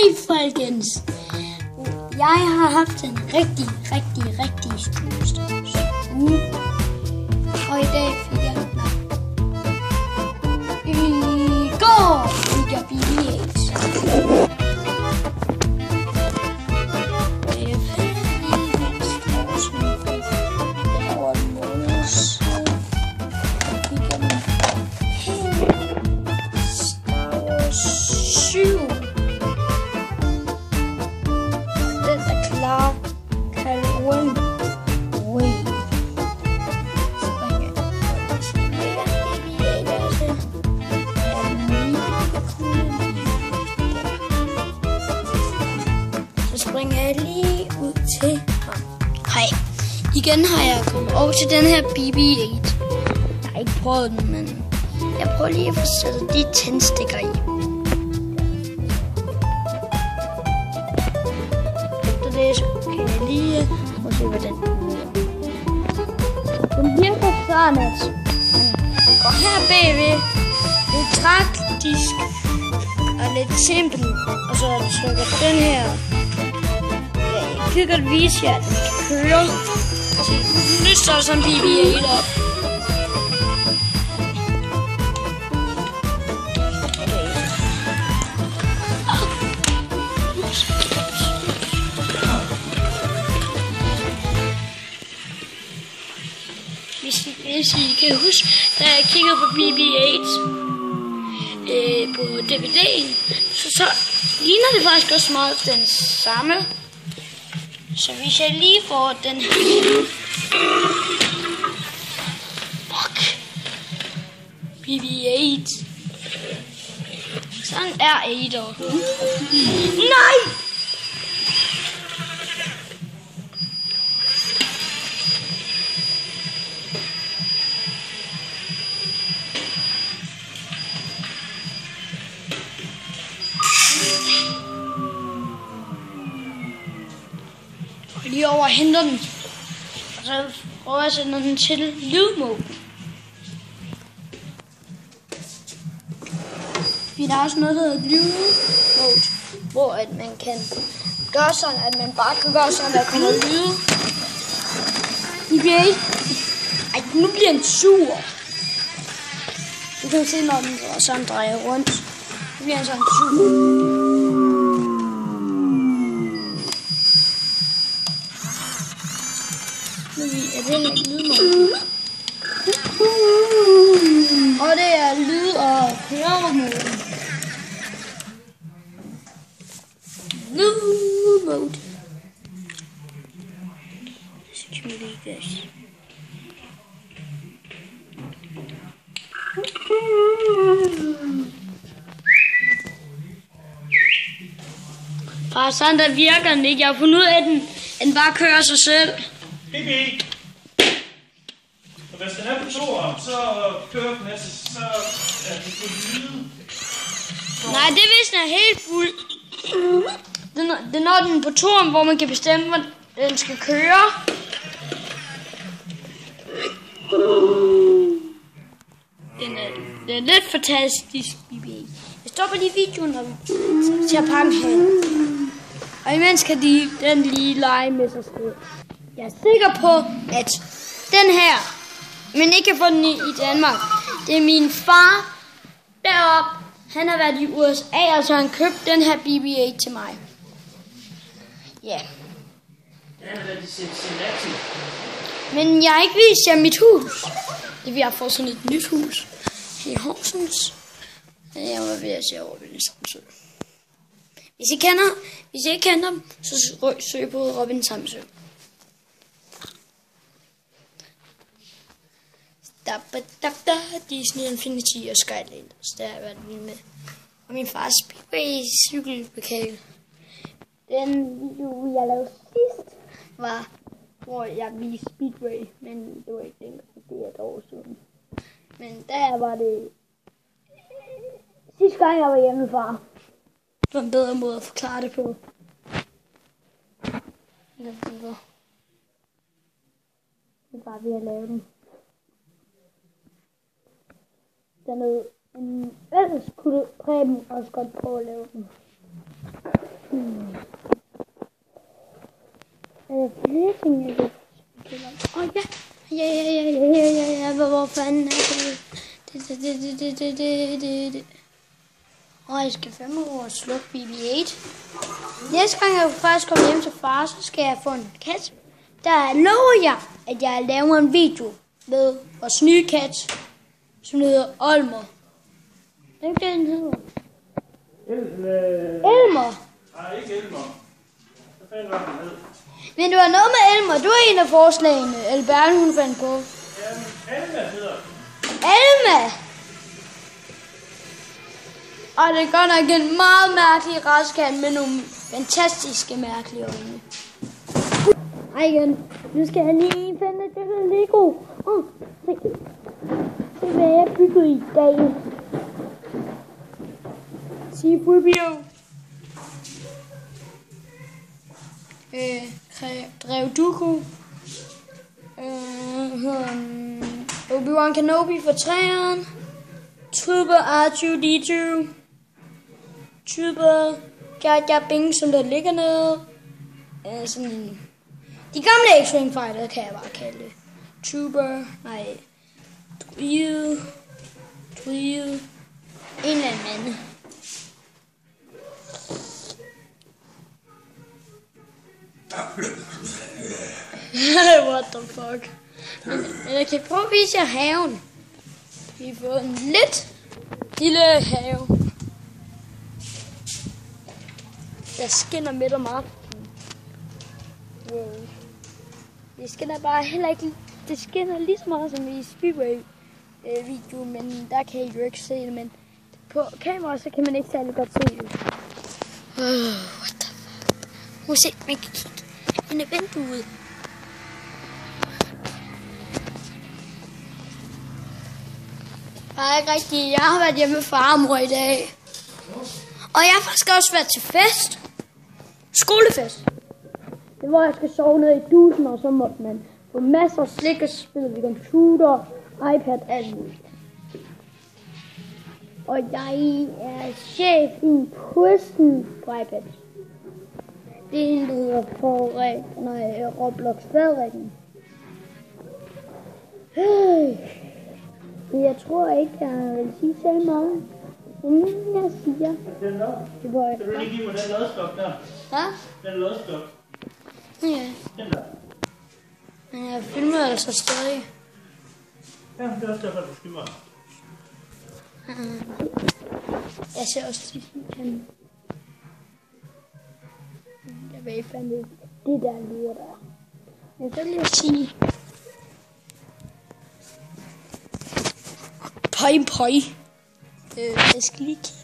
Hej folkens! Jeg har haft en rigtig uge. Og i dag fik jeg i går fik jeg BB-8. Springer jeg lige ud til ham. Hej. Igen har jeg kommet over til den her BB-8. Jeg har ikke prøvet den, men jeg prøver lige at få sat de tændstikker i. Efter det så kan jeg lige prøve at se, hvordan den virker sådan, at og her bagved lidt praktisk og lidt simpelt, og så trykker den her. Jeg kan godt vise jer, at den kan køre. Nu står sådan en BB-8 op. Hvis I kan huske, da jeg kiggede på BB-8 på DVD'en, så ligner det faktisk også meget den samme. Så hvis jeg lige får den her... Fuck! BB-8. Sådan er 8'er. Nej! Lige over og henter den, og så prøver jeg at sende den til lydmode. Vi har også noget, der hedder lydmode, hvor at man kan gøre sådan, at man bare kan gøre sådan, at der kommer lyde. Ej, nu bliver den sur. Du kan se, når den sådan drejer rundt. Nu bliver den sådan sur. Det er lydmode. Og det er lyd- og køremode. Lydmode. Security guys. Bare sådan der virker den ikke. Jeg har fundet ud af, at den bare kører sig selv. BB. Og hvis den er på toeren, så kører den altså, så er den på lyde. Nej, det er hvis den er helt fuld. Det er når den er på toeren, hvor man kan bestemme, hvor den skal køre. Den er lidt fantastisk, BB. Jeg stopper lige videoen og ser på ham her. Og imens kan den lige lege med sig selv. Jeg er sikker på, at den her, men ikke kan få den i Danmark. Det er min far deroppe. Han har været i USA, og så har han købt den her BB-8 til mig. Ja. Den har været i Cincinnati. Men jeg har ikke vist jer mit hus. Det vil jeg få sådan et nyt hus i Horsens. Jeg var ved at se over ved det Samsø. Hvis I ikke kender dem, så søg på Robin Samsø. Disney Infinity og Skylanders, der har jeg været vild med. Og min fars Speedway cykelbekale. Den video, jeg lavede sidst, var, hvor jeg viste Speedway, men det var ikke dengang, det er et år siden. Men der var det sidste gang, jeg var hjemmefra. Det var en bedre måde at forklare det på. Det var ved at lave den. Ellers kunne Preben også godt prøve at lave den. Er der flere ting, jeg kan spille om? Ja. Hvor fanden er det? Jeg skal fandme over og slukke BB-8. Næste gang jeg faktisk kommer hjem til far, så skal jeg få en kat. Der lover jeg, at jeg laver en video med vores nye kat, som hedder Olmer. Det er ikke det, den hedder. Elmer. Nej, ikke Elmer. Hvad fanden var den hed? Men det var noget med Elmer. Du er en af forslagene. Albert, hun fandt på. Jamen, Alma hedder den. Alma! Og det er godt nok en meget mærkelig raskat med nogle fantastiske mærkelige øjne. Ej igen. Nu skal jeg lige finde det her Lego. Se hvad jeg byggede i dag. C-3PO. Drev Dooku. Obi-Wan Kenobi for 3'eren. Trooper R2-D2. Trooper Jar Jar Binks, som der ligger nede. Sådan de gamle X-Wing Fighter kan jeg bare kalde det. Trooper, nej. Druid. En eller anden. What the fuck? Men jeg kan prøve at vise jer haven. Vi har fået en lidt lille have. Der skinner midt om aftenen. Wow. Det skinner bare heller ikke. Det skinner lige så meget som i Speedway-videoen, men der kan I jo ikke se det. Men på kamera så kan man ikke særlig godt se det. What the fuck? Må se, man kan kigge ind i vinduet. Nej, ikke rigtigt. Jeg har været hjemme med far og mor i dag. Og jeg har faktisk også været til fest. Skolefest. Det var, jeg skal sove ned i dusen, og så måtte man få masser af slik og spille ved computer, iPad, alt muligt. Og jeg er chef i quizzen på iPad. Det er en, der hedder Roblox Fadringen. Jeg tror ikke, jeg vil sige så meget. Inden jeg siger. Den der? Det var Kan du lige give mig den lodstok der? Hvad? Den lodstok. Ja. Den der. Men jeg filmer altså stadig. Ja, det er også derfor, du filmer. Jeg ser også til kan. Jeg ved ikke, hvad det der lyder der. Jeg vil lige sige. Pøj. Jeg skal lige kigge.